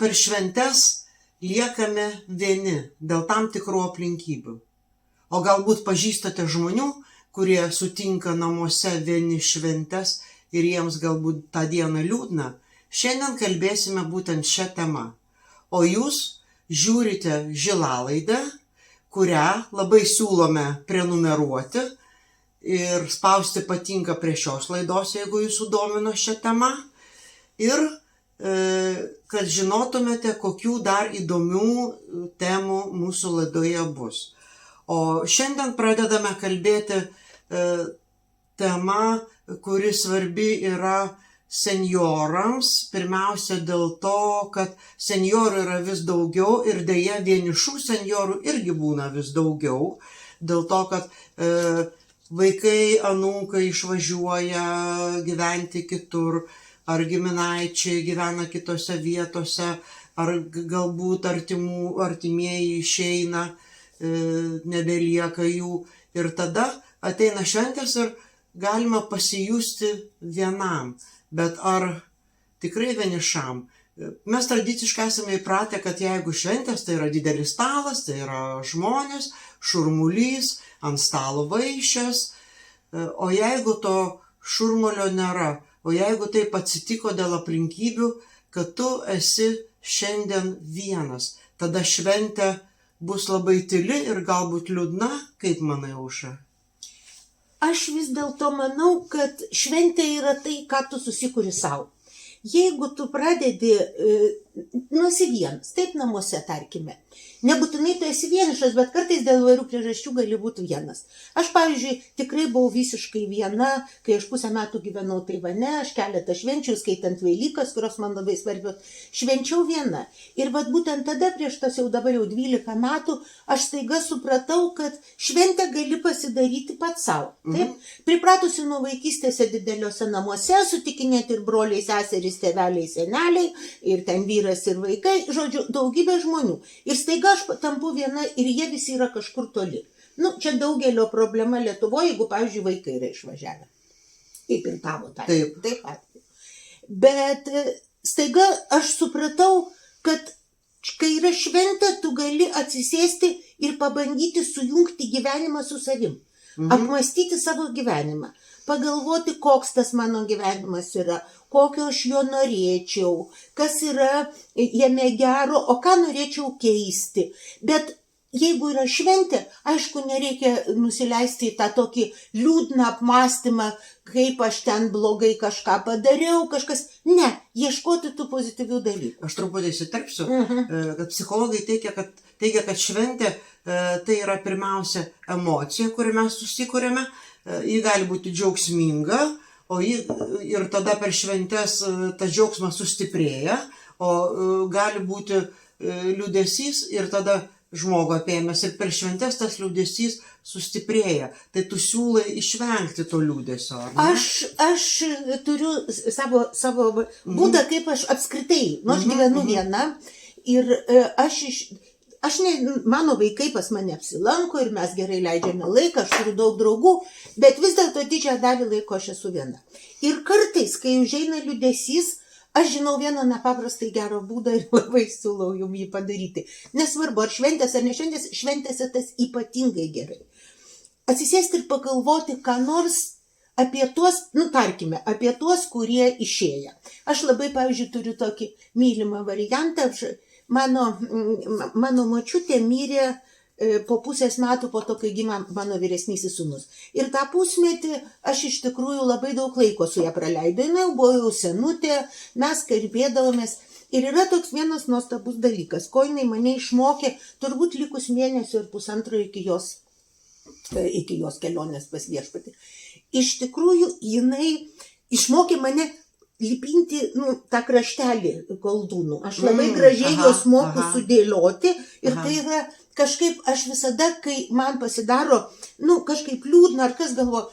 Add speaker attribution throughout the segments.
Speaker 1: per šventes liekame vieni dėl tam tikrų aplinkybių. O galbūt pažįstate žmonių, kurie sutinka namuose vieni šventes ir jiems galbūt tą dieną liūdna. Šiandien kalbėsime būtent šią temą. O jūs žiūrite Žilalaidę, kurią labai siūlome prenumeruoti ir spausti patinka prie šios laidos, jeigu jūsų domino šią temą. Ir kad žinotumėte, kokių dar įdomių temų mūsų laidoje bus. O šiandien pradedame kalbėti tema, kuri svarbi yra senjorams. Pirmiausia dėl to, kad senjorų yra vis daugiau ir deja vienišų senjorų irgi būna vis daugiau. Dėl to, kad vaikai, anūkai išvažiuoja gyventi kitur, ar giminaičiai gyvena kitose vietose, ar galbūt artimieji išeina, nebelieka jų. Ir tada ateina šventės ir galima pasijusti vienam. Bet ar tikrai vienišam? Mes tradiciškai esame įpratę, kad jeigu šventės, tai yra didelis stalas, tai yra žmonės, šurmulys, ant stalo vaišės. O jeigu to šurmulio nėra, o jeigu taip atsitiko dėl aplinkybių, kad tu esi šiandien vienas, tada šventė bus labai tyli ir galbūt liūdna, kaip manai, Aušra?
Speaker 2: Aš vis dėlto manau, kad šventė yra tai, ką tu susikuri savo. Jeigu tu pradedi nusi vienas, taip namuose tarkime, nebūtinai tu esi vienišas, bet kartais dėl įvairių priežasčių gali būti vienas. Aš, pavyzdžiui, tikrai buvau visiškai viena, kai aš pusę metų gyvenau Taivane, aš keletą švenčių, skaitant Velykas, kurios man labai svarbios, švenčiau viena. Ir vat būtent tada, prieš tas jau dabar jau 12 metų, aš staiga supratau, kad šventę gali pasidaryti pats savo. Taip? Pripratusi nuo vaikystėse dideliuose namuose, sutikinėti ir broliai, seserys, tėveliai, seneliai, ir ten vyras ir vaikai, žodžiu, daugybė žmonių. Ir staiga aš tampu viena ir jie visi yra kažkur toli. Čia daugelio problema Lietuvoje, jeigu, pavyzdžiui, vaikai yra išvažiavę. Kaip ir tavo tai. Taip pat. Bet staiga aš supratau, kad kai yra šventė, tu gali atsisėsti ir pabandyti sujungti gyvenimą su savim. Apmąstyti savo gyvenimą. Pagalvoti, koks tas mano gyvenimas yra, kokio aš jo norėčiau, kas yra jame gero, o ką norėčiau keisti. Bet jeigu yra šventė, aišku, nereikia nusileisti į tą tokį liūdną apmąstymą, kaip aš ten blogai kažką padariau, kažkas. Ne, ieškoti tų pozityvių dalykų.
Speaker 1: Aš truputį įsiterpsiu, kad psichologai teigia, kad šventė tai yra pirmiausia emocija, kurią mes susikuriame. Ji gali būti džiaugsminga, ir tada per šventes tas džiaugsmas sustiprėja, o gali būti liūdesys ir tada žmogų apėmęs ir per šventes tas liūdesys sustiprėja. Tai tu siūlai išvengti to liūdesio, ar ne?
Speaker 2: Aš turiu savo būdą, kaip aš apskritai, aš gyvenu viena ir mano vaikai pas mane apsilanko ir mes gerai leidžiame laiką, aš turiu daug draugų, bet vis dėlto didžiąją dalį laiko aš esu viena. Ir kartais, kai užeina liūdesys, aš žinau vieną nepaprastai gerą būdą ir labai siūlau jums jį padaryti. Nesvarbu, ar šventės ar ne šventės, šventėse tas ypatingai gerai. Atsisėsti ir pagalvoti, ką nors apie tuos, tarkime, apie tuos, kurie išėję. Aš labai, pavyzdžiui, turiu tokį mylimą variantą. Mano močiutė mirė po pusės metų po to, kai gimė mano vyresnysis sūnus. Ir tą pusmetį aš iš tikrųjų labai daug laiko su ją praleidau. Jinai buvo jau senutė, mes kalbėdavomės. Ir yra toks vienas nuostabus dalykas, ko jinai mane išmokė turbūt likus mėnesio ir pusantro iki jos kelionės pas viešpatį. Iš tikrųjų, jinai išmokė mane lipinti tą kraštelį koldūnų. Aš labai gražiai jos moku sudėlioti ir tai yra kažkaip aš visada, kai man pasidaro, kažkaip liūdna ar kas galvo,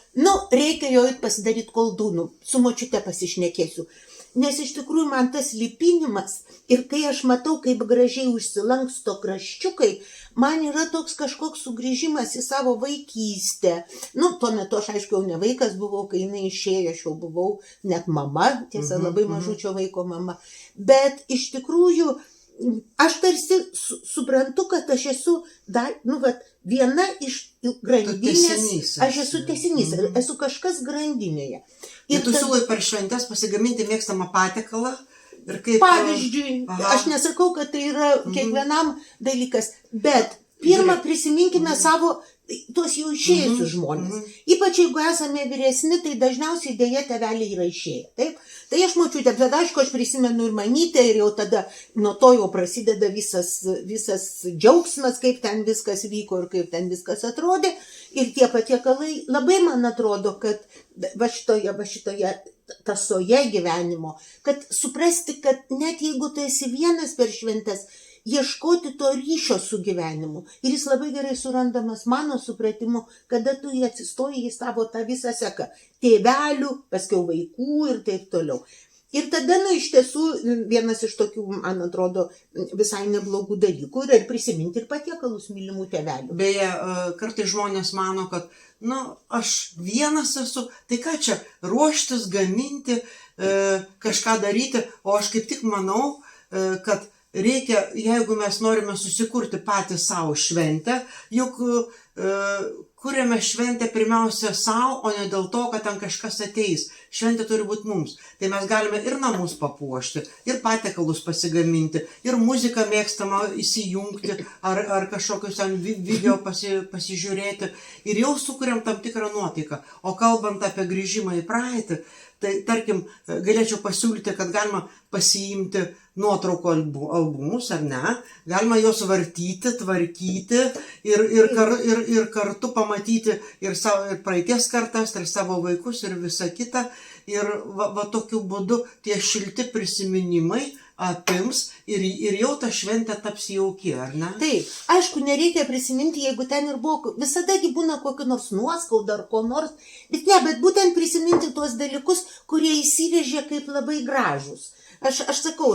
Speaker 2: reikia jau pasidaryti koldūnų, su močiute pasišnekėsiu. Nes iš tikrųjų man tas lipinimas ir kai aš matau, kaip gražiai užsilanksto kraščiukai, man yra toks kažkoks sugrįžimas į savo vaikystę. Tuo metu aš aišku jau ne vaikas buvau, kai jinai išėjo, aš jau buvau net mama, tiesa labai mažučio vaiko mama. Bet iš tikrųjų aš tarsi suprantu, kad aš esu viena iš grandinės,
Speaker 1: tęsinys
Speaker 2: aš esu tęsinys, esu kažkas grandinėje.
Speaker 1: Ir tu siūlai per šventes pasigaminti mėgstamą patiekalą. Ir kaip,
Speaker 2: pavyzdžiui, aš nesakau, kad tai yra kiekvienam dalykas, bet pirmą prisiminkime savo tuos jau išėjusius žmonės. Ypač jeigu esame vyresni, tai dažniausiai dėja tėveliai yra išėję. Taip? Tai aš močiutė, bet aišku, aš prisimenu ir mamytę ir jau tada nuo to jau prasideda visas džiaugsmas, kaip ten viskas vyko ir kaip ten viskas atrodė. Ir tie patiekalai labai man atrodo, kad va šitoje tasoje gyvenimo, kad suprasti, kad net jeigu tu esi vienas per šventes, ieškoti to ryšio su gyvenimu. Ir jis labai gerai surandamas mano supratimu, kada tu atsistoji į savo tą visą seką. Tėvelių, paskiau vaikų ir taip toliau. Ir tada, iš tiesų, vienas iš tokių, man atrodo, visai neblogų dalykų yra ir prisiminti ir patiekalus mylimų tėvelių.
Speaker 1: Beje, kartais žmonės mano, kad, aš vienas esu, tai ką čia, ruoštis, gaminti, kažką daryti, o aš kaip tik manau, kad reikia, jeigu mes norime susikurti patys savo šventę, juk kuriame šventę pirmiausia savo, o ne dėl to, kad ten kažkas ateis. Šventė turi būti mums. Tai mes galime ir namus papuošti, ir patiekalus pasigaminti, ir muziką mėgstamą įsijungti, ar kažkokius ten video pasižiūrėti. Ir jau sukuriam tam tikrą nuotaiką. O kalbant apie grįžimą į praeitį, tai tarkim, galėčiau pasiūlyti, kad galima pasiimti nuotraukų albumus, ar ne, galima juos vartyti, tvarkyti ir kartu pamatyti ir praeities kartas, ir savo vaikus, ir visą kitą. Ir va tokiu būdu tie šilti prisiminimai apims ir jau ta šventė taps jauki, ar ne?
Speaker 2: Taip, aišku, nereikia prisiminti, jeigu ten ir buvo, visadagi būna kokio nors nuoskauda ar ko nors, bet būtent prisiminti tuos dalykus, kurie įsivežė kaip labai gražus. Aš sakau,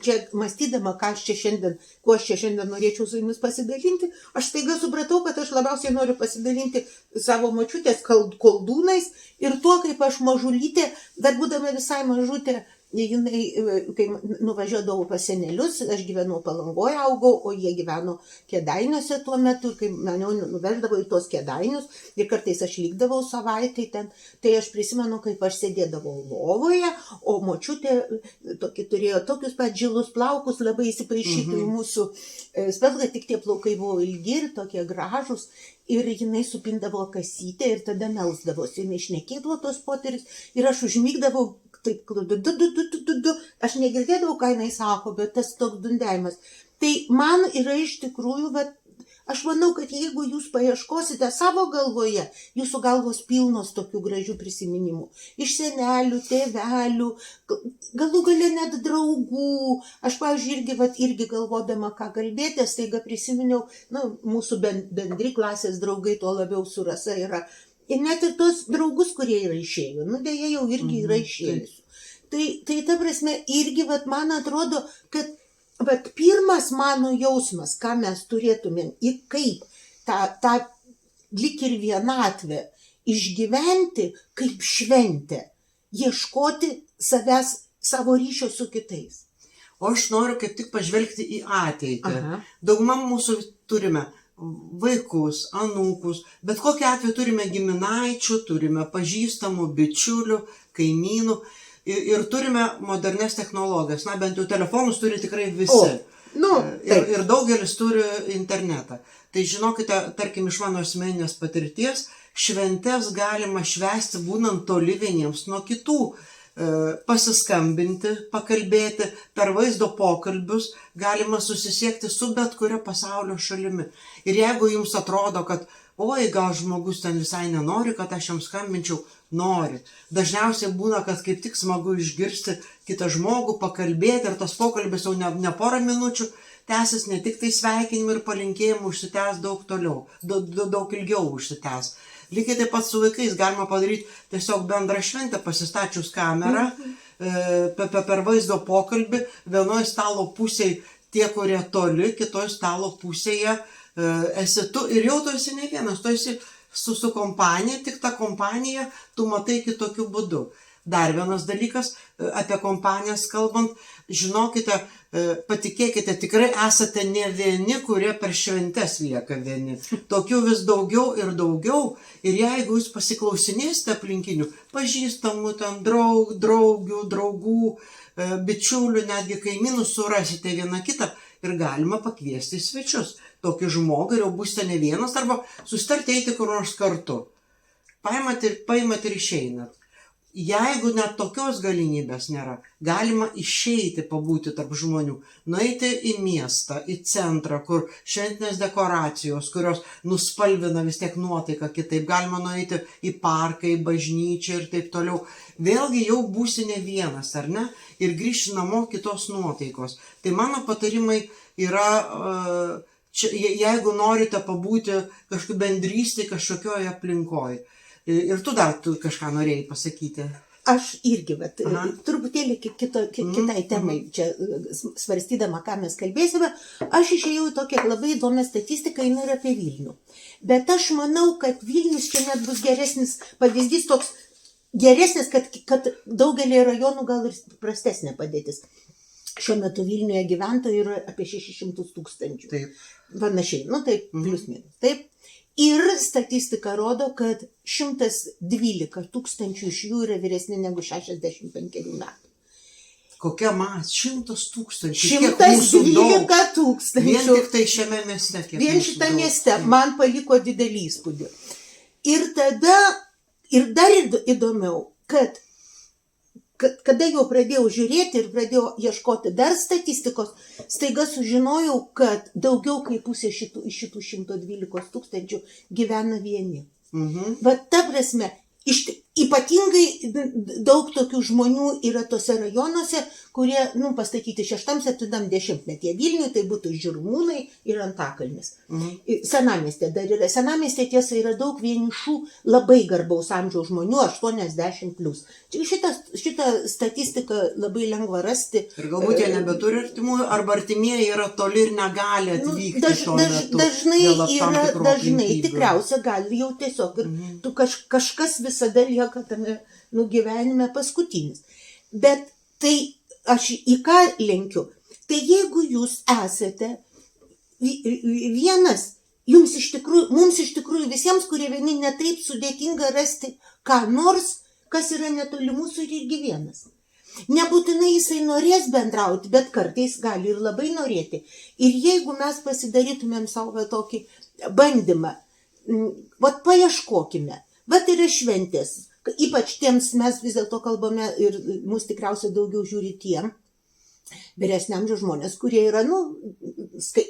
Speaker 2: čia mąstydama, kuo aš čia šiandien norėčiau su jumis pasidalinti, aš staiga supratau, kad aš labiausiai noriu pasidalinti savo močiutės koldūnais ir tuo, kaip aš mažulytė, dar būdama visai mažutė, jinai, kai nuvažiuodavau pas senelius, aš gyvenau Palangoje, augau, o jie gyveno Kėdainiuose tuo metu, kai mane nuveždavo į tuos Kėdainius ir kartais aš likdavau savaitai ten, tai aš prisimenu, kaip aš sėdėdavau lovoje, o močiutė turėjo tokius pat žilus plaukus, labai įsipaišyti į mūsų spalvą, tik tie plaukai buvo ilgi ir tokie gražus. Ir jinai supindavo kasytę ir tada melsdavosi, jinai šnekėdavo tos poteris ir aš užmigdavau, taip, aš negirdėdavau, ką jinai sako, bet tas toks dundėjimas. Tai man yra iš tikrųjų, aš manau, kad jeigu jūs paieškosite savo galvoje, jūsų galvos pilnos tokių gražių prisiminimų. Iš senelių, tėvelių, galų gale net draugų. Aš, pavyzdžiui, irgi galvodama, ką kalbėti, staiga prisiminiau, mūsų bendri klasės draugai, tuo labiau su Rasa yra. Ir net ir tos draugus, kurie yra išėjo, dėja jau irgi yra išėjusių. Tai ta prasme, irgi, man atrodo, kad pirmas mano jausmas, ką mes turėtumėm ir kaip tą lik ir vienatvę išgyventi kaip šventę, ieškoti savęs, savo ryšio su kitais.
Speaker 1: O aš noriu kaip tik pažvelgti į ateitį. Dauguma mūsų turime vaikus, anūkus, bet kokiu atveju turime giminaičių, turime pažįstamų, bičiulių, kaimynų ir turime modernes technologijas. Bent jau telefonus turi tikrai visi. Ir daugelis turi internetą. Tai žinokite, tarkim, iš mano asmeninės patirties, šventes galima švęsti būnant toli vieniems nuo kitų. Pasiskambinti, pakalbėti, per vaizdo pokalbius galima susisiekti su bet kuria pasaulio šalimi. Ir jeigu jums atrodo, kad gal žmogus ten visai nenori, kad aš jam skambinčiau, nori. Dažniausiai būna, kad kaip tik smagu išgirsti kitą žmogų, pakalbėti ir tas pokalbis jau ne porą minučių tęsis, ne tik tai sveikinimų ir palinkėjimų užsitęs daug toliau, daug ilgiau užsitęs. Lygiai taip pat su vaikais galima padaryti tiesiog bendrą šventę, pasistačius kamerą, per vaizdo pokalbį, vienoje stalo pusėje tie, kurie toli, kitoje stalo pusėje esi tu ir jau tu esi ne vienas, tu esi su kompanija, tik ta kompanija tu matai kitokiu būdu. Dar vienas dalykas, apie kompanijas kalbant, žinokite, patikėkite, tikrai esate ne vieni, kurie per šventes lieka vieni. Tokių vis daugiau ir daugiau. Ir jeigu jūs pasiklausinėsite aplinkinių, pažįstamų ten draugių, draugų, bičiulių, netgi kaimynų, surasite vieną kitą ir galima pakviesti į svečius. Tokį žmogų ir jau būsite ne vienas, arba susitarti eiti kur nors kartu. Paimat ir išeinat. Jeigu net tokios galimybės nėra, galima išeiti pabūti tarp žmonių, nueiti į miestą, į centrą, kur šventinės dekoracijos, kurios nuspalvina vis tiek nuotaiką kitaip, galima nueiti į parką, į bažnyčią ir taip toliau. Vėlgi jau būsi ne vienas, ar ne? Ir grįžti namo kitos nuotaikos. Tai mano patarimai yra, jeigu norite pabūti kažkokiu bendrystėje, kažkokioje aplinkoje. Ir tu kažką norėjai pasakyti.
Speaker 2: Aš irgi, bet truputėlį kitai temai, čia svarstydama, ką mes kalbėsime, aš išėjau į tokią labai įdomią statistiką, jinai yra apie Vilnių. Bet aš manau, kad Vilnius čia net bus geresnis pavyzdys, toks geresnis, kad daugelį rajonų gal ir prastesnė padėtis. Šiuo metu Vilniuje gyventojų yra apie 600 000.
Speaker 1: Taip.
Speaker 2: Panašiai, taip, plius minus, taip. Ir statistika rodo, kad 112 000 iš jų yra vyresni negu 65 metų.
Speaker 1: Kokia 100 000?
Speaker 2: 112 000.
Speaker 1: Vien tik tai šiame mieste.
Speaker 2: Vien šitame mieste man paliko didelį įspūdį. Ir tada, ir dar įdomiau, kad kada jau pradėjau žiūrėti ir pradėjau ieškoti dar statistikos, staiga sužinojau, kad daugiau kaip pusė iš šitų 112 000 gyvena vieni. Bet ta prasme, ypatingai daug tokių žmonių yra tose rajonuose, kurie, pastatyti 6-7 dešimtmetyje. Vilniuje tai būtų Žirmūnai ir Antakalnis. Senamiestė dar yra. Senamiestė tiesa yra daug vienišų, labai garbaus amžiaus žmonių, 80+. Šitą statistiką labai lengva rasti.
Speaker 1: Ir galbūt jie nebeturi artimųjų, arba artimieji yra toli ir negali atvykti tuo metu.
Speaker 2: Dažnai tikriausia gali jau tiesiog. Ir kažkas visada lieka tame gyvenime paskutinis. Bet tai aš į ką lenkiu? Tai jeigu jūs esate vienas, mums iš tikrųjų visiems, kurie vieni, netaip sudėtinga rasti ką nors, kas yra netoli mūsų ir irgi vienas. Nebūtinai jisai norės bendrauti, bet kartais gali ir labai norėti. Ir jeigu mes pasidarytumėm savo tokį bandymą, paieškokime, yra šventės, ypač tiems mes vis dėlto kalbame ir mus tikriausiai daugiau žiūri tiem vyresnio amžiaus žmonės, kurie yra,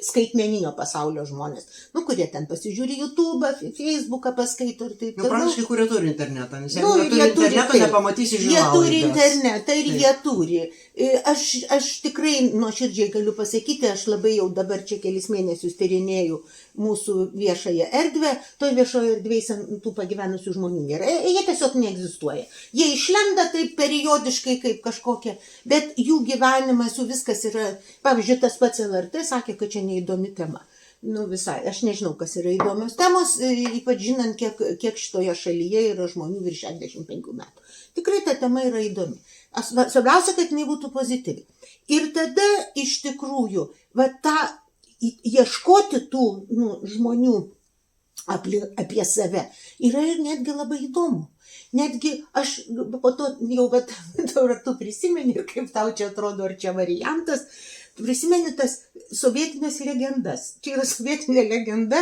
Speaker 2: skaitmeninio pasaulio žmonės, kurie ten pasižiūri YouTube'ą, Facebook'ą paskaito ir taip toliau.
Speaker 1: Praktiškai, kurie turi internetą, nes jeigu neturi interneto, nepamatysi žinių.
Speaker 2: Jie turi internetą ir jie turi. Aš tikrai nuoširdžiai galiu pasakyti, aš labai jau dabar čia kelis mėnesius tyrinėju mūsų viešąją erdvę, toj viešoje erdvėje tų pagyvenusių žmonių nėra, jie tiesiog neegzistuoja. Jie išlenda taip periodiškai kaip kažkokie, bet jų gyvenimas, jų viskas yra, pavyzdžiui, tas pats LRT sakė, kad čia neįdomi tema. Visai, aš nežinau, kas yra įdomios temos, ypač žinant, kiek šitoje šalyje yra žmonių virš 65 metų. Tikrai ta tema yra įdomi. Svarbiausia, kad jinai būtų pozityvi. Ir tada iš tikrųjų, ieškoti tų žmonių apie save yra ir netgi labai įdomu. Netgi aš po to jau tu prisimeni, kaip tau čia atrodo, ar čia variantas, prisimeni tas sovietinės legendas. Čia yra sovietinė legenda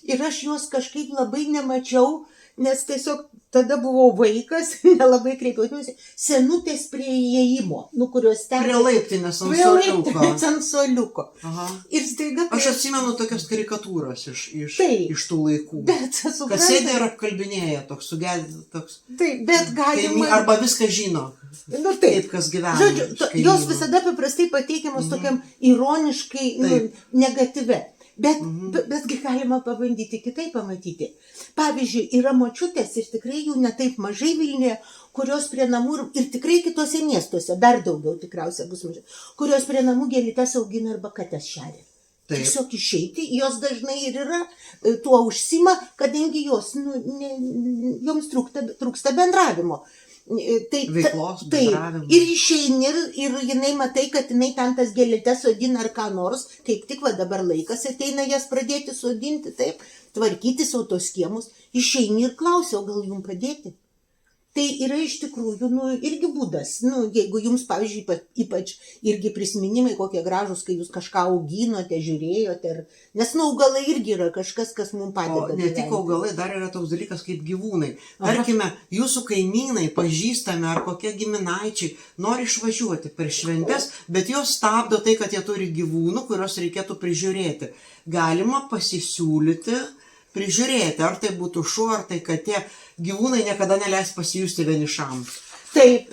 Speaker 2: ir aš juos kažkaip labai nemačiau, nes tiesiog tada buvau vaikas, nelabai kreipiausi, senutės prie įėjimo, kurios ten...
Speaker 1: Prie laiptinės
Speaker 2: ant suoliuko. Ir staiga...
Speaker 1: Aš atsimenu tokias karikatūras iš tų laikų. Kas sėdė ir apkalbinėja, toks sugedė, toks...
Speaker 2: Taip, bet galima...
Speaker 1: Arba viską žino. Taip, kas gyvena.
Speaker 2: Žodžiu, jos visada paprastai pateikiamos tokiam ironiškai negatyve. Betgi galima pabandyti kitaip pamatyti. Pavyzdžiui, yra močiutės ir tikrai jų netaip mažai Vilniuje, kurios prie namų ir tikrai kitose miestuose, dar daugiau tikriausiai bus mažai, kurios prie namų gėlytes augina arba kates šeria. Tiesiog išeiti, jos dažnai ir yra, tuo užsima, kadangi joms trūksta bendravimo.
Speaker 1: Veiklos,
Speaker 2: taip.
Speaker 1: bendravimo.
Speaker 2: Ir išeini ir jinai matai, kad jinai ten tas gėlytes sodina ar ką nors, kaip tik va dabar laikas ateina jas pradėti sodinti, taip, tvarkyti savo tos kiemus, išeini ir klausia, o gal jums padėti? Tai yra iš tikrųjų, irgi būdas, jeigu jums, pavyzdžiui, ypač irgi prisiminimai kokie gražus, kai jūs kažką auginote, žiūrėjote, nes augalai irgi yra kažkas, kas mums padeda.
Speaker 1: O ne tik augalai, dar yra toks dalykas kaip gyvūnai. Tarkime, jūsų kaimynai, pažįstami ar kokie giminaičiai nori išvažiuoti per šventes, bet jos stabdo tai, kad jie turi gyvūnų, kurios reikėtų prižiūrėti. Galima pasisiūlyti, prižiūrėti, ar tai būtų šuo, ar tai katė. Gyvūnai niekada neleis pasijusti vienišam.
Speaker 2: Taip.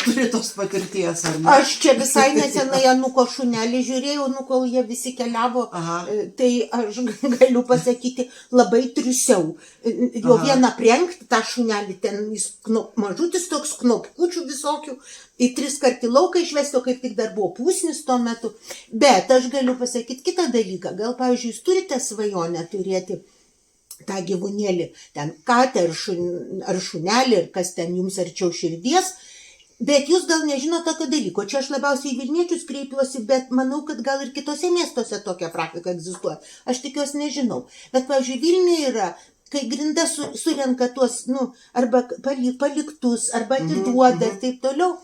Speaker 1: Turi tos patirties, ar ne?
Speaker 2: Aš čia visai nesenai Anuko šunelį žiūrėjau, kol jie visi keliavo. Aha. Tai aš galiu pasakyti, labai triusiau. Jo vieną prengti, tą šunelį, ten jis mažutis toks knopkučių visokių, į 3 kart į lauką išvesti, o kaip tik dar buvo pusnis tuo metu. Bet aš galiu pasakyti kitą dalyką. Gal, pavyzdžiui, jūs turite svajonę turėti tą gyvūnėlį, ten katę ar šunelį, ir kas ten jums arčiau širdies, bet jūs gal nežino tokio dalyko. Čia aš labiausiai į Vilniečius kreipiuosi, bet manau, kad gal ir kitose miestuose tokia praktika egzistuoja. Aš tikiuosi nežinau. Bet, pavyzdžiui, Vilniuje yra, kai grinda surenka tuos, arba paliktus, arba atiduoda ir taip toliau,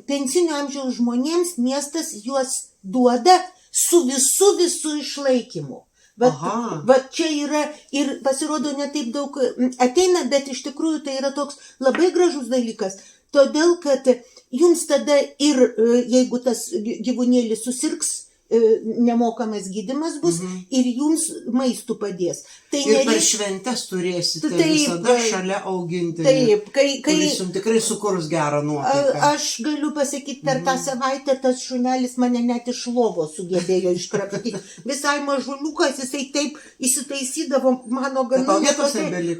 Speaker 2: pensinio amžiaus žmonėms miestas juos duoda su visu išlaikymu. Va čia yra ir pasirodo ne taip daug ateina, bet iš tikrųjų tai yra toks labai gražus dalykas, todėl kad jums tada ir jeigu tas gyvūnėlis susirgs, nemokamas gydymas bus ir jums maistų padės. Tai
Speaker 1: ir per šventes turėsite visada šalia auginti, kuris jums tikrai sukurs gerą nuotaiką.
Speaker 2: Aš galiu pasakyti, per tą savaitę tas šunelis mane net iš lovos sugebėjo iškrapštyti. Visai mažuliukas, jisai taip įsitaisydavo mano ganonė,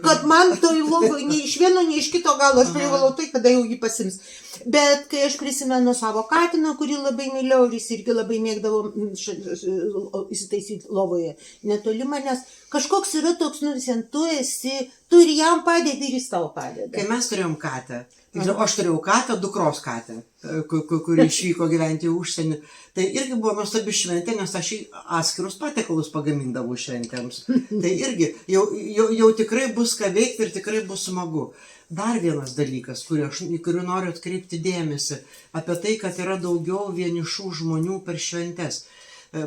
Speaker 2: kad man toj lovoj nei iš vieno, nei iš kito galo, aš privalau tai, kada jau jį pasims. Bet kai aš prisimenu savo katiną, kurį labai mylėjau ir jis irgi labai mėgdavo įsitaisyti lovoje netoli manęs, kažkoks yra toks, tu ir jam padedi ir jis tau padeda.
Speaker 1: Kai mes turėjom katę, aš turėjau katę, dukros katę, kuri išvyko gyventi į užsienį, tai irgi buvo nuostabi šventė, nes aš atskirus patiekalus pagamindavau šventėms. Tai irgi jau tikrai bus ką veikti ir tikrai bus smagu. Dar vienas dalykas, į kurį noriu atkreipti dėmesį, apie tai, kad yra daugiau vienišų žmonių per šventes.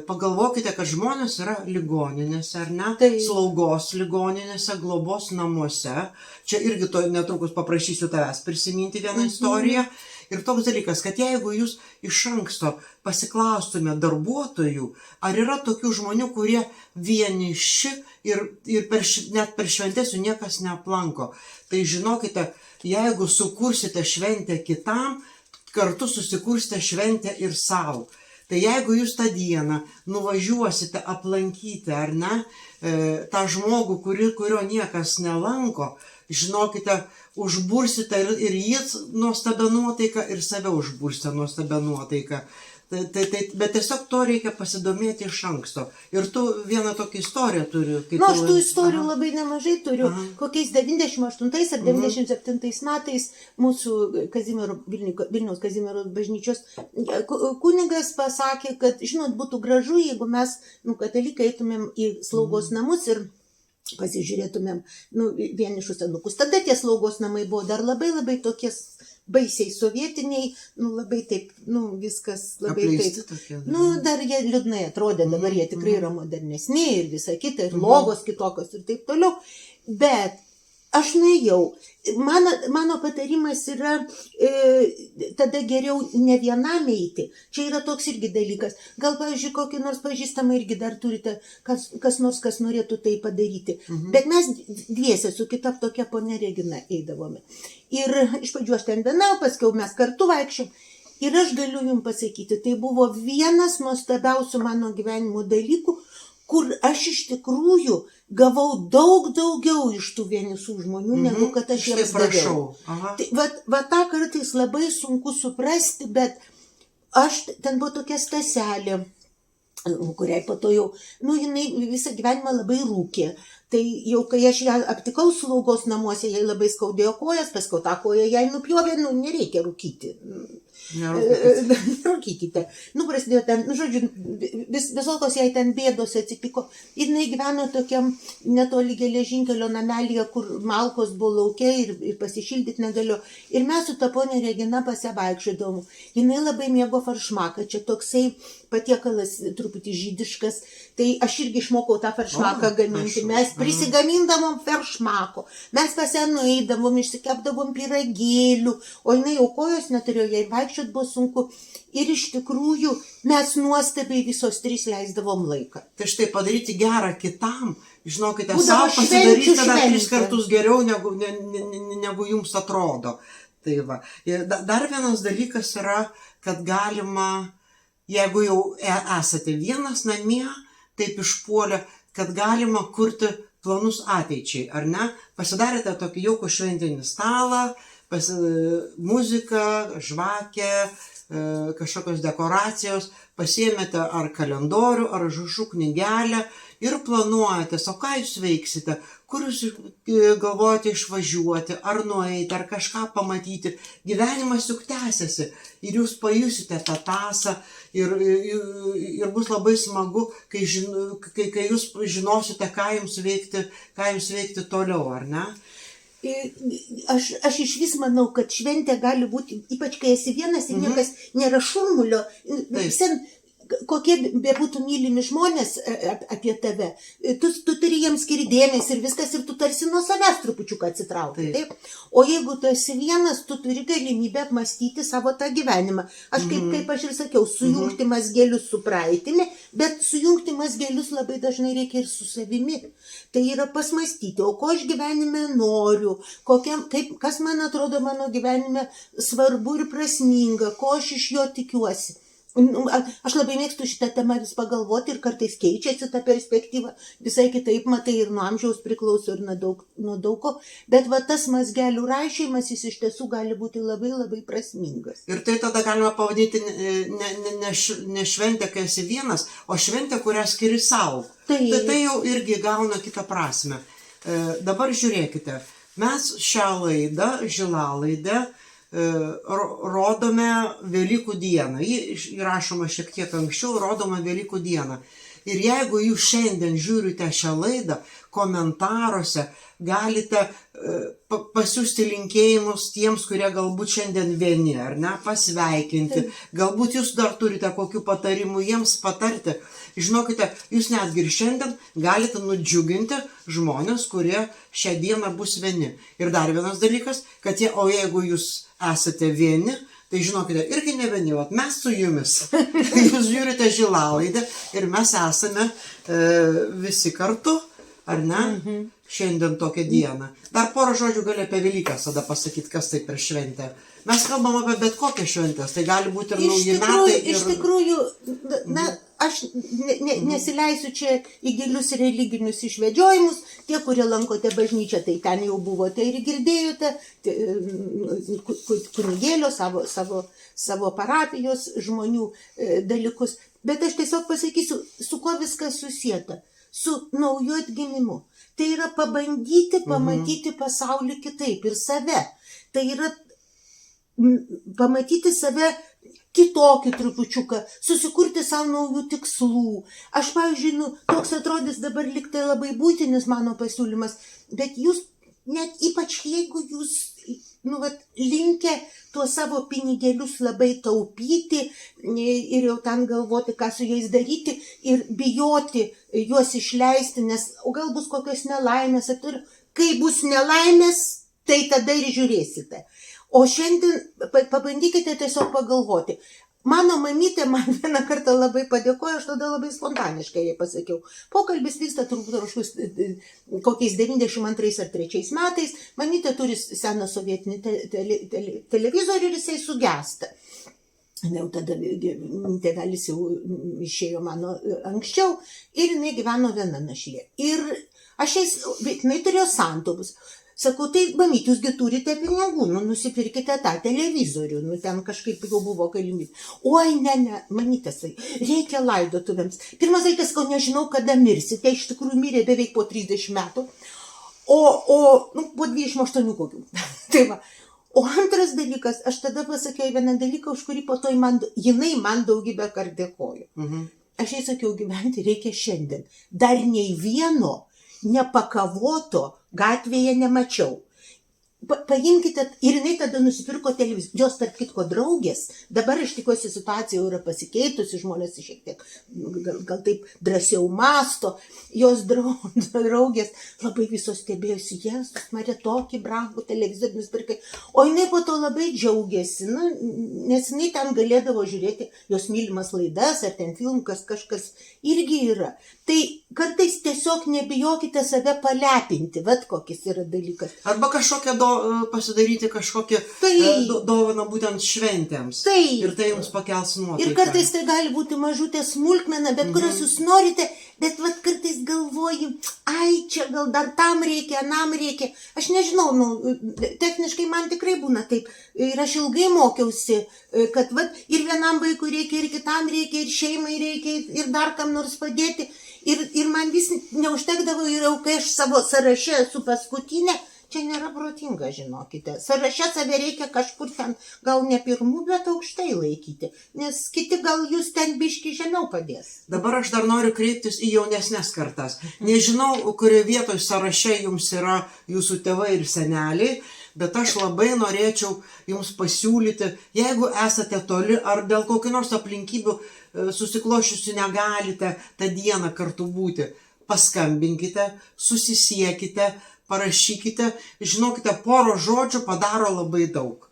Speaker 1: Pagalvokite, kad žmonės yra ligoninėse, ar ne? Slaugos ligoninėse, globos namuose. Čia irgi netrukus paprašysiu tavęs prisiminti vieną istoriją. Ir toks dalykas, kad jeigu jūs iš anksto pasiklaustume darbuotojų, ar yra tokių žmonių, kurie vieniši ir net per šventes jų niekas neaplanko, tai žinokite, jeigu sukursite šventę kitam, kartu susikursite šventę ir savo. Tai jeigu jūs tą dieną nuvažiuosite aplankyti, ar ne, tą žmogų, kurio niekas nelanko, žinokite, užbursite ir jis nuostabią nuotaiką, ir save užbursite nuostabią nuotaiką. Bet tiesiog to reikia pasidomėti iš anksto. Ir tu vieną tokią istoriją turi.
Speaker 2: Aš tų istorijų labai nemažai turiu. Kokiais 98 ar 97 metais mūsų Vilniaus Kazimiero bažnyčios kunigas pasakė, kad, žinot, būtų gražu, jeigu mes, katalikai, eitumėm į slaugos namus ir pasižiūrėtumėm vienišus senukus. Tada tie slaugos namai buvo dar labai labai tokie baisiai sovietiniai, labai taip, viskas labai
Speaker 1: apleisti
Speaker 2: taip.
Speaker 1: Tokie,
Speaker 2: dar jie liūdnai atrodė, dabar jie tikrai yra modernesni ir visa kita, ir lovos kitokios ir taip toliau. Bet aš nuėjau. Mano patarimas yra tada geriau ne vienam eiti. Čia yra toks irgi dalykas. Gal, pavyzdžiui, kokį nors pažįstamą irgi dar turite, kas norėtų tai padaryti. Bet mes dviese su kita tokia ponia Regina eidavome. Ir iš pradžių aš ten viena, paskiau mes kartu vaikščiom. Ir aš galiu jums pasakyti, tai buvo vienas nuostabiausių mano gyvenimo dalykų, kur aš iš tikrųjų gavau daug daugiau iš tų vienišų žmonių, negu kad aš jiems daviau. Tai tą kartais labai sunku suprasti, bet ten buvo tokia Staselė, kuriai po to jau, jinai visą gyvenimą labai rūkė. Tai jau kai aš ją aptikau slaugos namuose, jai labai skaudėjo kojas, paskui tą koją jai nupjovė, nereikia rūkyti. Rūkykite. Prasidėjo ten, žodžiu, visokios jai ten bėdos atsitiko. Ir jinai gyveno tokiam netoli geležinkelio namelyje, kur malkos buvo laukia ir pasišildyti negalėjo. Ir mes su ta ponė Regina pasivaikščiodavom. Jinai labai mėgo faršmaką, čia toksai patiekalas truputį žydiškas. Tai aš irgi išmokau tą faršmaką gaminti. Mes prisigamindavom faršmako. Mes pas ją nueidavom, išsikepdavom pyragėlių, o jinai jau kojos neturėjo, jai vaikščioti buvo sunku. Ir iš tikrųjų mes nuostabiai visos trys leisdavom laiką.
Speaker 1: Tai štai padaryti gerą kitam, žinokite, savo pasidaryti tada 3 kartus geriau, negu jums atrodo. Tai va. Ir dar vienas dalykas yra, kad galima, jeigu jau esate vienas namie, taip išpuolę, kad galima kurti planus ateičiai, ar ne? Pasidarėte tokį jaukų šventinį stalą, muzika, žvakė, kažkokios dekoracijos, pasiėmėte ar kalendorių, ar užrašų knygelę ir planuojate, o ką jūs veiksite, kur jūs galvojate išvažiuoti, ar nueiti, ar kažką pamatyti. Gyvenimas juk tęsiasi ir jūs pajusite tą tąsą ir bus labai smagu, kai jūs žinosite, ką jums veikti toliau, ar ne?
Speaker 2: Aš iš vis manau, kad šventė gali būti, ypač kai esi vienas ir niekas nėra šurmulio, kokie bebūtų mylimi žmonės apie tave, tu turi jiems skiri dėmesį ir viskas, ir tu tarsi nuo savęs trupučiuką atsitrauki. Taip? O jeigu tu esi vienas, tu turi galimybę apmastyti savo tą gyvenimą. Aš kaip aš ir sakiau, sujungti mazgelius su praeitimi, bet sujungti mazgelius labai dažnai reikia ir su savimi. Tai yra pasmastyti, o ko aš gyvenime noriu, kas man atrodo mano gyvenime svarbu ir prasminga, ko aš iš jo tikiuosi. Aš labai mėgstu šitą temą vis pagalvoti ir kartais keičiasi ta perspektyva, visai kitaip matai ir nuo amžiaus priklauso ir nuo daug ko, bet va tas mazgelių raišymas jis iš tiesų gali būti labai labai prasmingas.
Speaker 1: Ir tai tada galima pavadinti ne šventę, kai esi vienas, o šventę, kurią skiri savo. Tai jau irgi gauna kitą prasme. Dabar žiūrėkite, mes šią laidą, Žilalaidę, rodome Velykų dieną. Ji įrašoma šiek tiek anksčiau, rodoma Velykų dieną. Ir jeigu jūs šiandien žiūrite šią laidą, komentaruose galite pasiųsti linkėjimus tiems, kurie galbūt šiandien vieni, ar ne, pasveikinti. Galbūt jūs dar turite kokių patarimų jiems patarti. Žinokite, jūs netgi ir šiandien galite nudžiuginti žmonės, kurie šią dieną bus vieni. Ir dar vienas dalykas, kad o jeigu jūs esate vieni, tai žinokite, irgi ne vieni, mes su jumis. Jūs žiūrite Žilalaidę ir mes esame visi kartu, ar ne? Šiandien tokią dieną. Dar porą žodžių gali apie Velykas tada pasakyti, kas tai per šventę. Mes kalbam apie bet kokią šventės, tai gali būti ir nauji metai.
Speaker 2: Iš tikrųjų, aš nesileisiu čia į gilius religinius išvedžiojimus. Tie, kurie lankote bažnyčią, tai ten jau buvote ir girdėjote kunigėlio, savo parapijos žmonių dalykus. Bet aš tiesiog pasakysiu, su kuo viskas susieta. Su nauju atgimimu. Tai yra pabandyti pamatyti pasaulį kitaip ir save. Tai yra pamatyti save kitokį trupučiuką, susikurti savo naujų tikslų. Aš, pavyzdžiui, toks atrodys dabar liktai labai būtinis mano pasiūlymas, bet jūs, net ypač jeigu jūs linkę tuos savo pinigėlius labai taupyti ir jau ten galvoti, ką su jais daryti ir bijoti juos išleisti, nes gal bus kokios nelaimės, kai bus nelaimės, tai tada ir žiūrėsite. O šiandien pabandykite tiesiog pagalvoti. Mano mamytė man vieną kartą labai padėkojo, aš tada labai spontaniškai jai pasakiau. Pokalbis vyksta turbūt kokiais 92 ar 3 metais. Mamytė turi seną sovietinį televizorių ir jisai sugesta. Jau tada tėvelis jau išėjo mano anksčiau ir jinai gyveno viena našlė. Ir jinai turėjo santaupus. Sakau, tai mamyt, jūsgi turite pinigų, nusipirkite tą televizorių, ten kažkaip jau buvo galimybė. Oi, ne, mamytė, reikia laidotuvėms. Pirmas dalykas, kol nežinau, kada mirsite, iš tikrųjų mirė beveik po 30 metų, po 28 kokių. Tai va. O antras dalykas, aš tada pasakiau vieną dalyką, už kurį po to jinai man daugybę kartų dėkojo. Aš jai sakiau, gyventi reikia šiandien. Dar nei vieno nepakavoto gatvėje nemačiau. Paimkite, ir jinai tada nusipirko televizorių. Jos, tarp kitko, draugės, dabar aš tikiuosi situacija jau yra pasikeitusi, žmonės šiek tiek gal taip drąsiau masto, jos draugės labai visos stebėjosi, Jėzus, Marija, tokį brangų televizorių nusipirkai. O jinai po to labai džiaugiasi, nes jinai ten galėdavo žiūrėti jos mylimas laidas, ar ten filmukas kažkas irgi yra. Tai kartais tiesiog nebijokite save palepinti, vat kokis yra dalykas.
Speaker 1: Arba kažkokią pasidaryti kažkokią dovaną būtent šventėms.
Speaker 2: Taip.
Speaker 1: Ir tai jums pakels nuotaiką.
Speaker 2: Ir kartais tai gali būti mažutė smulkmena, bet kurios jūs norite, bet vat kartais galvoji, ai, čia gal dar tam reikia, anam reikia. Aš nežinau, techniškai man tikrai būna taip. Ir aš ilgai mokiausi, kad vat ir vienam vaikui reikia, ir kitam reikia, ir šeimai reikia, ir dar kam nors padėti. Ir man vis neužtekdavo, ir jau kai aš savo sąraše esu paskutinė, čia nėra protinga, žinokite. Sąraše save reikia kažkur ten, gal ne pirmų, bet aukštai laikyti, nes kiti gal jūs ten biški žemiau padės.
Speaker 1: Dabar aš dar noriu kreiptis į jaunesnės kartas. Nežinau, kurioje vietoje sąraše jums yra jūsų tėvai ir seneliai, bet aš labai norėčiau jums pasiūlyti, jeigu esate toli ar dėl kokių nors aplinkybių susiklošiusių negalite tą dieną kartu būti, paskambinkite, susisiekite, parašykite, žinokite, poro žodžių padaro labai daug.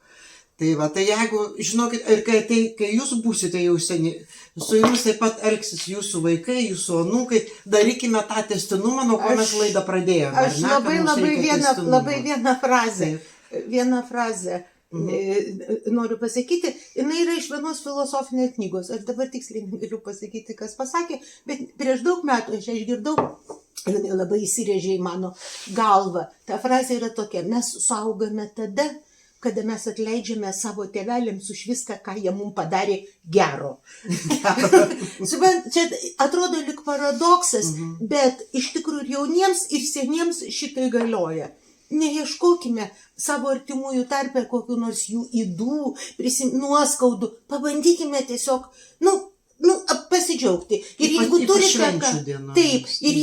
Speaker 1: Tai va, tai jeigu, žinokit, ir kai jūs būsite jau seni, su jumis taip pat elgsis jūsų vaikai, jūsų anūkai, darykime tą testinumą, nuo ko mes laidą pradėjome.
Speaker 2: Aš labai vieną frazę noriu pasakyti, jinai yra iš vienos filosofinės knygos, aš dabar tiksliai negaliu pasakyti, kas pasakė, bet prieš daug metų aš išgirdau, jinai labai įsirėžė į mano galvą. Ta frazė yra tokia: mes suaugame tada, kada mes atleidžiame savo tėveliams už viską, ką jie mums padarė gero. Čia atrodo lyg paradoksas, bet iš tikrųjų ir jauniems, ir seniems šitai galioja. Neieškokime savo artimųjų tarpe kokių nors jų ydų, nuoskaudų, pabandykime tiesiog, pasidžiaugti. Ir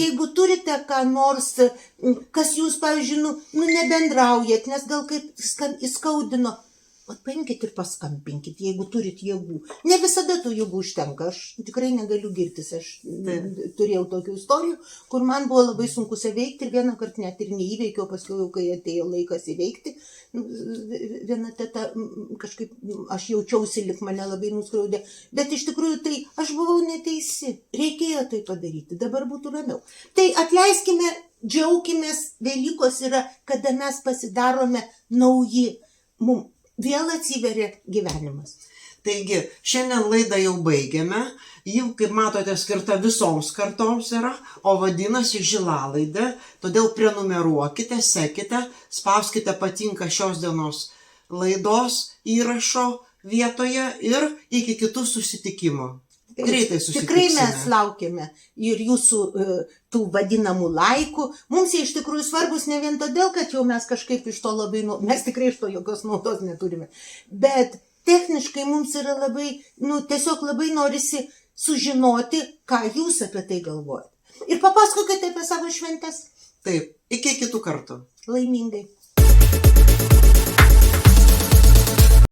Speaker 2: jeigu turite ką nors, kas jūs, pavyzdžiui, nebendraujat, nes gal kaip įskaudino, paimkit ir paskambinkit, jeigu turit jėgų. Ne visada tų jėgų užtenka, aš tikrai negaliu girtis, aš turėjau tokių istorijų, kur man buvo labai sunku įveikti ir vieną kartą net ir neįveikiau, paskui jau, kai atėjo laikas įveikti, viena teta kažkaip, aš jaučiausi, lyg mane labai nuskriaudė, bet iš tikrųjų tai aš buvau neteisi, reikėjo tai padaryti, dabar būtų ramiau. Tai atleiskime, džiaukimės, Velykos yra, kada mes pasidarome nauji, mums vėl atsiveria gyvenimas.
Speaker 1: Taigi, šiandien laidą jau baigiame. Ji, kaip matote, skirta visoms kartoms yra, o vadinasi Žilalaidė. Todėl prenumeruokite, sekite, spauskite patinka šios dienos laidos įrašo vietoje ir iki kitų susitikimų. Greitai susitiksime.
Speaker 2: Tikrai mes laukiame ir jūsų tų vadinamų laikų. Mums jie iš tikrųjų svarbus ne vien todėl, kad jau mes kažkaip iš to labai, mes tikrai iš to jokios naudos neturime. Bet techniškai mums yra labai, tiesiog labai norisi sužinoti, ką jūs apie tai galvojate. Ir papasakokite apie savo šventes.
Speaker 1: Taip, iki kitų kartų.
Speaker 2: Laimingai.